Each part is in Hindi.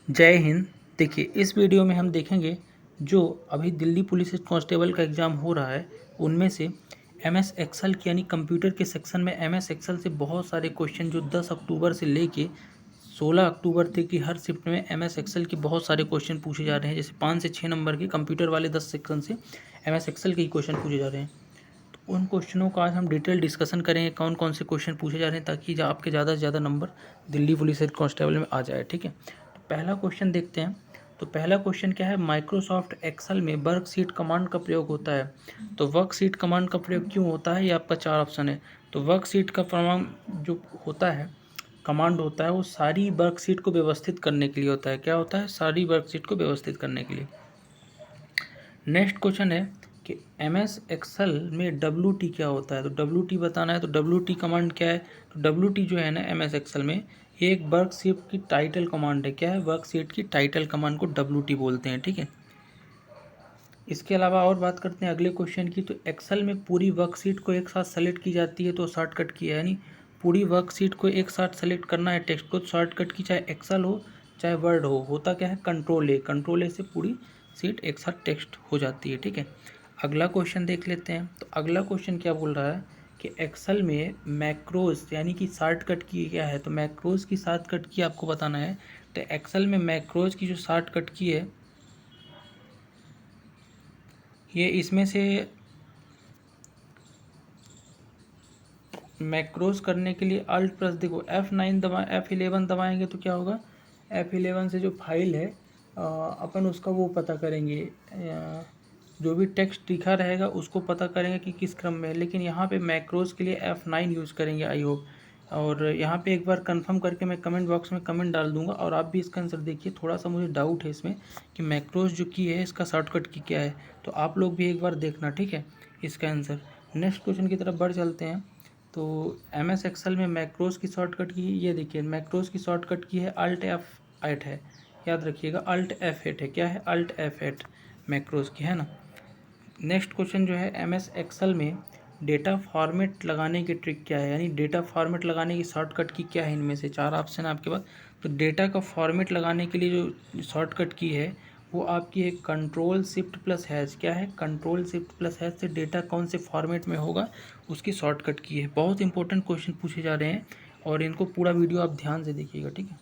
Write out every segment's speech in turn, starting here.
जय हिंद। देखिए, इस वीडियो में हम देखेंगे जो अभी दिल्ली पुलिस कांस्टेबल का एग्ज़ाम हो रहा है उनमें से एमएस एक्सेल की यानी कंप्यूटर के सेक्शन में एमएस एक्सेल से बहुत सारे क्वेश्चन जो 10 अक्टूबर से लेके 16 अक्टूबर तक की हर शिफ्ट में एमएस एक्सेल के बहुत सारे क्वेश्चन पूछे जा रहे हैं। जैसे 5 से 6 नंबर के कंप्यूटर वाले 10 सेक्शन से एमएस एक्सेल के ही क्वेश्चन पूछे जा रहे हैं। तो उन क्वेश्चनों का आज हम डिटेल डिस्कशन करेंगे, कौन कौन से क्वेश्चन पूछे जा रहे हैं, ताकि आपके ज़्यादा से ज़्यादा number Delhi police head constable में आ जाए। ठीक है, तो पहला क्वेश्चन देखते हैं। तो पहला क्वेश्चन क्या है, माइक्रोसॉफ्ट एक्सेल में वर्कशीट कमांड का प्रयोग होता है। तो वर्कशीट कमांड का प्रयोग क्यों होता है, ये आपका 4 ऑप्शन है। तो वर्कशीट का प्रमाण जो होता है, कमांड होता है, वो सारी वर्कशीट को व्यवस्थित करने के लिए होता है। क्या होता है, सारी वर्कशीट को व्यवस्थित करने के लिए। नेक्स्ट क्वेश्चन है कि एम एस एक्सेल में डब्ल्यू टी क्या होता है। तो डब्ल्यू टी बताना है। तो डब्ल्यू टी कमांड क्या है, तो डब्ल्यू टी जो है ना एम एस एक्सेल में, ये एक वर्कशीट की टाइटल कमांड है। क्या है, वर्कशीट की टाइटल कमांड को डब्ल्यू टी बोलते हैं। ठीक है, इसके अलावा और बात करते हैं अगले क्वेश्चन की। तो एक्सेल में पूरी वर्कशीट को एक साथ सेलेक्ट की जाती है, तो शॉर्टकट की है, यानी पूरी वर्कशीट को एक साथ सेलेक्ट करना है टेक्स्ट को, शॉर्टकट की, चाहे एक्सेल हो चाहे वर्ड हो, होता क्या है, कंट्रोल ए से पूरी सीट एक साथ टेक्स्ट हो जाती है। ठीक है, अगला क्वेश्चन देख लेते हैं। तो अगला क्वेश्चन क्या बोल रहा है कि एक्सेल में मैक्रोज यानी कि शॉर्टकट की क्या है। तो मैक्रोज की शॉर्टकट की आपको बताना है। तो एक्सेल में मैक्रोज की जो शॉर्टकट की है, ये इसमें से मैक्रोज करने के लिए अल्ट प्लस, देखो F9 दबा F11 दबाएंगे तो क्या होगा, F11 से जो फाइल है अपन उसका वो पता करेंगे, जो भी टेक्स्ट लिखा रहेगा उसको पता करेंगे कि किस क्रम में है। लेकिन यहाँ पे मैक्रोज के लिए F9 यूज़ करेंगे, आई होप। और यहाँ पे एक बार कंफर्म करके मैं कमेंट बॉक्स में कमेंट डाल दूंगा, और आप भी इसका आंसर देखिए। थोड़ा सा मुझे डाउट है इसमें कि मैक्रोज जो की है इसका शॉर्टकट की क्या है, तो आप लोग भी एक बार देखना। ठीक है, इसका आंसर। नेक्स्ट क्वेश्चन की तरफ बढ़ चलते हैं। तो एम एस एक्सेल में मैक्रोज की शॉर्टकट की, ये देखिए मैक्रोज की शॉर्टकट की है अल्ट F8 है, याद रखिएगा अल्ट F8 है। क्या है, अल्ट F8 मैक्रोज की है ना। नेक्स्ट क्वेश्चन जो है, एम एस एक्सेल में डेटा फॉर्मेट लगाने की ट्रिक क्या है, यानी डेटा फॉर्मेट लगाने की शॉर्टकट की क्या है। इनमें से 4 ऑप्शन है आपके पास। तो डेटा का फॉर्मेट लगाने के लिए जो शॉर्टकट की है वो आपकी है कंट्रोल शिफ्ट प्लस हैश। क्या है, कंट्रोल शिफ्ट प्लस हैश से डेटा कौन से फॉर्मेट में होगा उसकी शॉर्टकट की है। बहुत इंपॉर्टेंट क्वेश्चन पूछे जा रहे हैं और इनको पूरा वीडियो आप ध्यान से देखिएगा। ठीक है,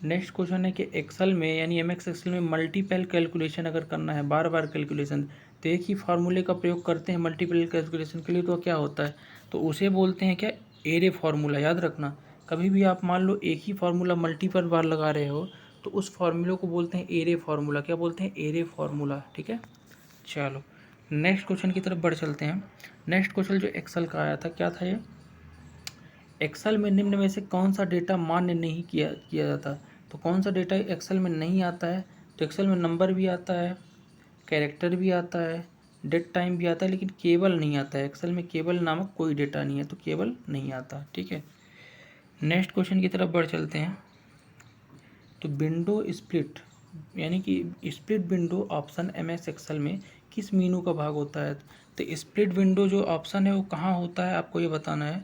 नेक्स्ट क्वेश्चन है कि एक्सेल में यानी एम एक्स एक्सेल में मल्टीपल कैलकुलेशन अगर करना है, बार बार कैलकुलेशन, तो एक ही फार्मूले का प्रयोग करते हैं मल्टीपल कैलकुलेशन के लिए, तो क्या होता है, तो उसे बोलते हैं क्या, एरे फार्मूला। याद रखना, कभी भी आप मान लो एक ही फार्मूला मल्टीपल बार लगा रहे हो तो उस फार्मूले को बोलते हैं एरे फार्मूला। क्या बोलते हैं, एरे फार्मूला। ठीक है, चलो नेक्स्ट क्वेश्चन की तरफ बढ़ चलते हैं। नेक्स्ट क्वेश्चन जो एक्सेल का आया था, क्या था ये, एक्सेल में निम्न में से कौन सा डेटा मान्य नहीं किया किया जाता। तो कौन सा डेटा एक्सेल में नहीं आता है, तो एक्सेल में नंबर भी आता है, कैरेक्टर भी आता है, डेट टाइम भी आता है, लेकिन केबल नहीं आता है। एक्सेल में केबल नामक कोई डेटा नहीं है, तो केबल नहीं आता। ठीक है, नेक्स्ट क्वेश्चन की तरफ बढ़ चलते हैं। तो विंडो स्प्लिट यानी कि split window option M S excel में किस मीनू का भाग होता है। तो स्प्लिट विंडो जो ऑप्शन है वो कहाँ होता है, आपको ये बताना है।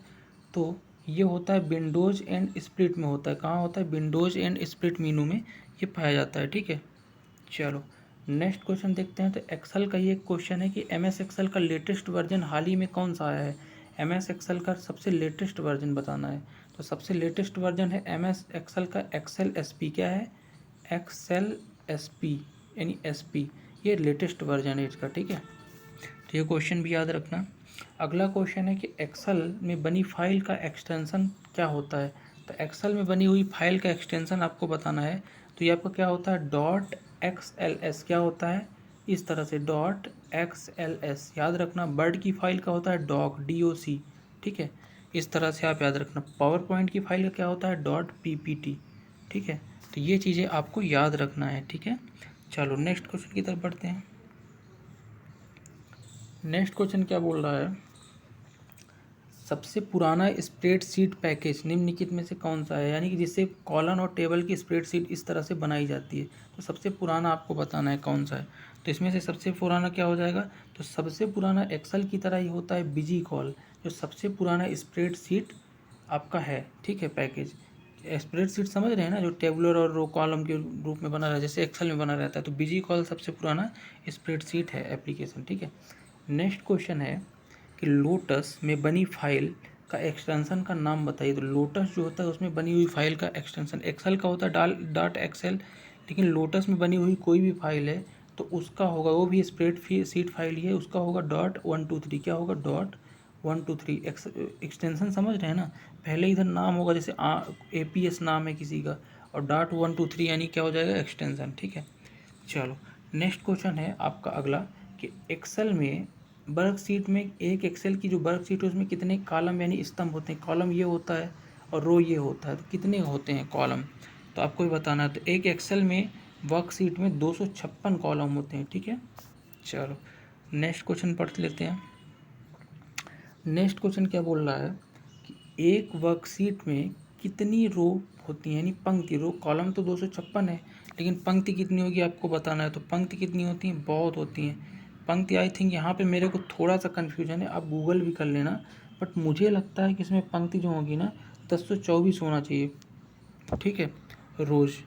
तो ये होता है विंडोज़ एंड स्प्लिट में होता है। कहाँ होता है, विंडोज़ एंड स्प्लिट मीनू में ये पाया जाता है। ठीक है, चलो नेक्स्ट क्वेश्चन देखते हैं। तो एक्सेल का ये क्वेश्चन है कि एम एस एक्सेल का लेटेस्ट वर्जन हाल ही में कौन सा आया है। एम एस एक्सेल का सबसे लेटेस्ट वर्जन बताना है। तो सबसे लेटेस्ट वर्जन है एम एस एक्सेल का एक्सेल एस पी। क्या है, एक्सेल एस पी यानी एस पी, ये लेटेस्ट वर्जन है इसका। ठीक है, तो ये क्वेश्चन भी याद रखना। अगला क्वेश्चन है कि एक्सेल में बनी फाइल का एक्सटेंशन क्या होता है। तो एक्सेल में बनी हुई फाइल का एक्सटेंशन आपको बताना है। तो ये आपका क्या होता है, डॉट एक्स एल एस। क्या होता है, इस तरह से डॉट एक्स एल एस। याद रखना, वर्ड की फाइल का होता है डॉक, डी ओ सी। ठीक है, इस तरह से आप याद रखना। पावर पॉइंट की फाइल का क्या होता है, डॉट पी पी टी। ठीक है, तो ये चीज़ें आपको याद रखना है। ठीक है, चलो नेक्स्ट क्वेश्चन की तरफ बढ़ते हैं। नेक्स्ट क्वेश्चन क्या बोल रहा है, सबसे पुराना स्प्रेडशीट पैकेज निम्नलिखित में से कौन सा है, यानी कि जिससे कॉलम और टेबल की स्प्रेडशीट इस तरह से बनाई जाती है। तो सबसे पुराना आपको बताना है कौन सा है। तो इसमें से सबसे पुराना क्या हो जाएगा, तो सबसे पुराना एक्सेल की तरह ही होता है बिजी कॉल, जो सबसे पुराना स्प्रेडशीट आपका है। ठीक है, पैकेज स्प्रेडशीट समझ रहे हैं ना, जो टेबुलर और रो कॉलम के रूप में बना रहा है, जैसे एक्सेल में बना रहता है, तो बीजी कॉल सबसे पुराना स्प्रेडशीट है एप्लीकेशन, ठीक है। नेक्स्ट क्वेश्चन है कि लोटस में बनी फाइल का एक्सटेंशन का नाम बताइए। तो लोटस जो होता है उसमें बनी हुई फाइल का एक्सटेंशन, एक्सेल का होता है डॉट एक्सेल, लेकिन लोटस में बनी हुई कोई भी फाइल है तो उसका होगा, वो भी स्प्रेडशीट फाइल ही है, उसका होगा .123। क्या होगा? .123। एक्सटेंशन समझ रहे हैं ना, पहले इधर नाम होगा, जैसे APS नाम है किसी का, और .123 यानी क्या हो जाएगा? एक्सटेंशन, ठीक है। चलो नेक्स्ट क्वेश्चन है आपका अगला कि एक्सेल में वर्कशीट में, एक एक्सेल की जो वर्कशीट है उसमें कितने कॉलम यानी स्तंभ होते हैं? कॉलम ये होता है और रो ये होता है, तो कितने होते हैं कॉलम? तो आपको ही बताना है। तो एक एक्सेल में वर्कशीट में 256 कॉलम होते हैं, ठीक है। चलो नेक्स्ट क्वेश्चन पढ़ लेते हैं। नेक्स्ट क्वेश्चन क्या बोल रहा है कि एक वर्कशीट में कितनी रो होती हैं, यानी पंक्ति। रो कॉलम तो 256 है, लेकिन पंक्ति कितनी होगी आपको बताना है। तो पंक्ति कितनी होती हैं? बहुत होती हैं पंक्ति। आई थिंक यहाँ पे मेरे को थोड़ा सा कन्फ्यूजन है, आप गूगल भी कर लेना, बट मुझे लगता है कि इसमें पंक्ति जो होगी ना 1024 होना चाहिए, ठीक है, रोज़।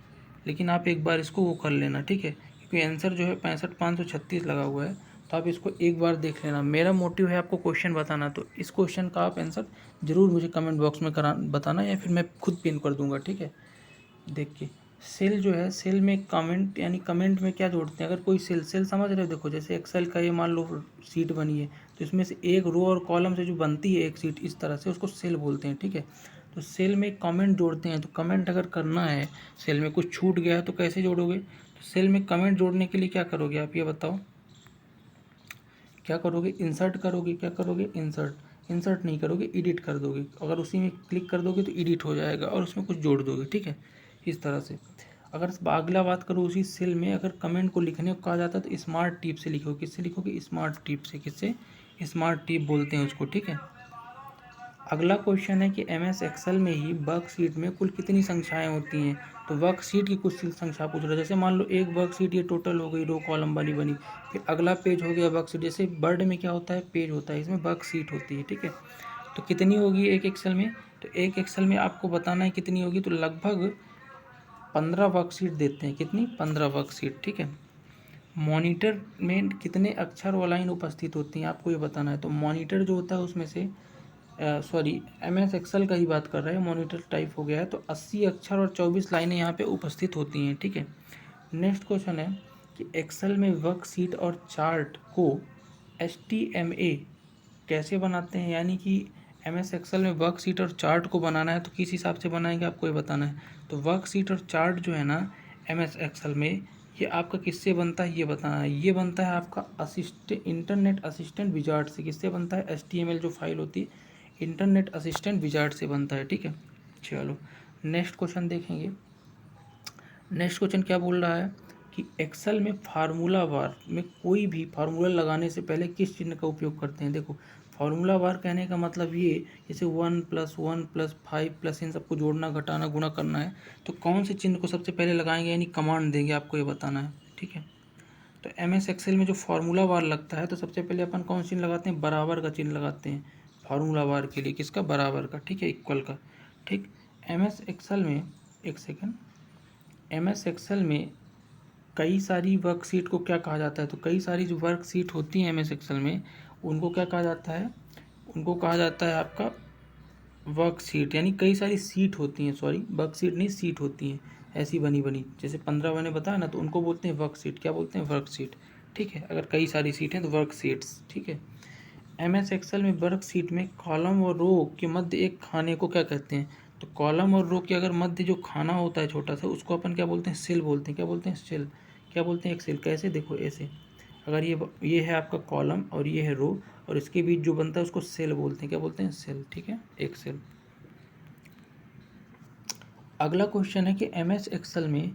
लेकिन आप एक बार इसको वो कर लेना, ठीक है, क्योंकि आंसर जो है 65,536 लगा हुआ है, तो आप इसको एक बार देख लेना। मेरा मोटिव है आपको क्वेश्चन बताना, तो इस क्वेश्चन का आप आंसर ज़रूर मुझे कमेंट बॉक्स में बताना, या फिर मैं खुद पिन कर दूंगा, ठीक है। देखिए सेल जो है, सेल में कमेंट यानी कमेंट में क्या जोड़ते हैं, अगर कोई सेल समझ रहे हो, देखो जैसे एक्सेल का ये मान लो सीट बनी है, तो इसमें से एक रो और कॉलम से जो बनती है एक सीट इस तरह से, उसको सेल बोलते हैं, ठीक है। तो सेल में कमेंट जोड़ते हैं, तो कमेंट अगर करना है, सेल में कुछ छूट गया है तो कैसे जोड़ोगे? तो सेल में कमेंट जोड़ने के लिए क्या करोगे आप, ये बताओ क्या करोगे? इंसर्ट करोगे। क्या करोगे? इंसर्ट नहीं करोगे, एडिट कर दोगे। अगर उसी में क्लिक कर दोगे तो एडिट हो जाएगा और उसमें कुछ जोड़ दोगे, ठीक है, इस तरह से। अगर अगला बात करो, उसी सेल में अगर कमेंट को लिखने को कहा जाता है तो स्मार्ट टिप से लिखोगे। किससे लिखोगे? स्मार्ट टिप से। किससे? स्मार्ट टिप बोलते हैं उसको, ठीक है। अगला क्वेश्चन है कि MS एक्सेल में ही वर्कशीट में कुल कितनी संख्याएं होती हैं? तो वर्कशीट की कुछ संख्या पूछ रहा है, जैसे मान लो एक वर्कशीट ये टोटल हो गई, रो कॉलम वाली बनी, फिर अगला पेज हो गया वर्कशीट। जैसे वर्ड में क्या होता है? पेज होता है, इसमें वर्कशीट होती है, ठीक है। तो कितनी होगी एक एक्सेल में? तो एक एक्सेल में आपको बताना है कितनी होगी, तो लगभग 15 वर्कशीट देते हैं। कितनी? 15 वर्कशीट, ठीक है। मॉनिटर में कितने अक्षर व लाइन उपस्थित होती हैं आपको ये बताना है। तो मॉनिटर जो होता है उसमें से सॉरी MS एक्सेल का ही बात कर रहे हैं, मॉनिटर टाइप हो गया है, तो 80 अक्षर और 24 लाइनें यहाँ पे उपस्थित होती हैं, ठीक है। नेक्स्ट क्वेश्चन है कि एक्सेल में वर्कशीट और चार्ट को HTMA कैसे बनाते हैं, यानी कि MS एक्सेल में वर्कशीट और चार्ट को बनाना है तो किस हिसाब से बनाएंगे आपको ये बताना है। तो वर्कशीट और चार्ट जो है ना MS एक्सेल में, ये आपका किससे बनता है ये बताना है। ये बनता है आपका इंटरनेट असिस्टेंट विजार्ड से। किससे बनता है? HTML जो फाइल होती है इंटरनेट असिस्टेंट विजार्ड से बनता है, ठीक है। चलो नेक्स्ट क्वेश्चन देखेंगे। नेक्स्ट क्वेश्चन क्या बोल रहा है कि एक्सेल में फार्मूला बार में कोई भी फार्मूला लगाने से पहले किस चिन्ह का उपयोग करते हैं? देखो फार्मूला बार कहने का मतलब ये, जैसे 1 + 1 + 5 + इन सबको जोड़ना, घटाना, गुणा करना है, तो कौन से चिन्ह को सबसे पहले लगाएंगे, यानी कमांड देंगे, आपको ये बताना है, ठीक है। तो MS एक्सेल में जो फार्मूला बार लगता है तो सबसे पहले अपन कौन सा चिन्ह लगाते हैं? बराबर का चिन्ह लगाते हैं फार्मूला बार के लिए। किसका? बराबर का, ठीक है, इक्वल का, ठीक। MS एक्सेल में, एक सेकेंड, MS एक्सेल में कई सारी वर्कशीट को क्या कहा जाता है? तो कई सारी जो वर्कशीट होती हैं MS एक्सेल में, उनको क्या कहा जाता है? उनको कहा जाता है आपका वर्कशीट, यानी कई सारी सीट होती हैं, सॉरी वर्कशीट नहीं, सीट होती हैं ऐसी बनी बनी, जैसे 15 मैंने बताया ना, तो उनको बोलते हैं वर्कशीट। क्या बोलते हैं? वर्कशीट, ठीक है। अगर कई सारी सीट हैं तो वर्कशीट्स, ठीक है। MS एक्सेल में वर्कशीट में कॉलम और रो के मध्य एक खाने को क्या कहते हैं? तो कॉलम और रो के अगर मध्य जो खाना होता है छोटा सा, उसको अपन क्या बोलते हैं? सेल बोलते हैं। क्या बोलते हैं? सेल। क्या बोलते हैं? एक सेल। कैसे? देखो ऐसे, अगर ये है आपका कॉलम और ये है रो, और इसके बीच जो बनता है उसको सेल बोलते हैं। क्या बोलते हैं? सेल, ठीक है, एक सेल। अगला क्वेश्चन है कि MS एक्सेल में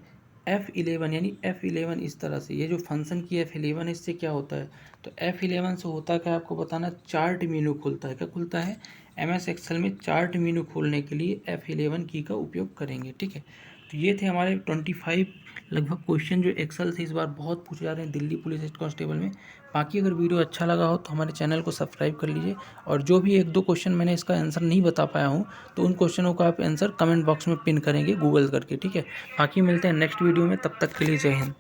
F11 यानी F11 इस तरह से, ये जो फंक्शन की F11 इससे क्या होता है? तो F11 से होता क्या है आपको बताना, चार्ट मेनू खुलता है। क्या खुलता है? MS एक्सेल में चार्ट मेनू खोलने के लिए F11 की का उपयोग करेंगे। ठीक है, तो ये थे हमारे 25 लगभग क्वेश्चन जो एक्सेल से इस बार बहुत पूछे जा रहे हैं दिल्ली पुलिस हेड कांस्टेबल में। बाकी अगर वीडियो अच्छा लगा हो तो हमारे चैनल को सब्सक्राइब कर लीजिए, और जो भी 1-2 क्वेश्चन मैंने इसका आंसर नहीं बता पाया हूँ तो उन क्वेश्चनों का आप आंसर कमेंट बॉक्स में पिन करेंगे गूगल करके। ठीक है, बाकी मिलते हैं नेक्स्ट वीडियो में, तब तक के लिए जय हिंद।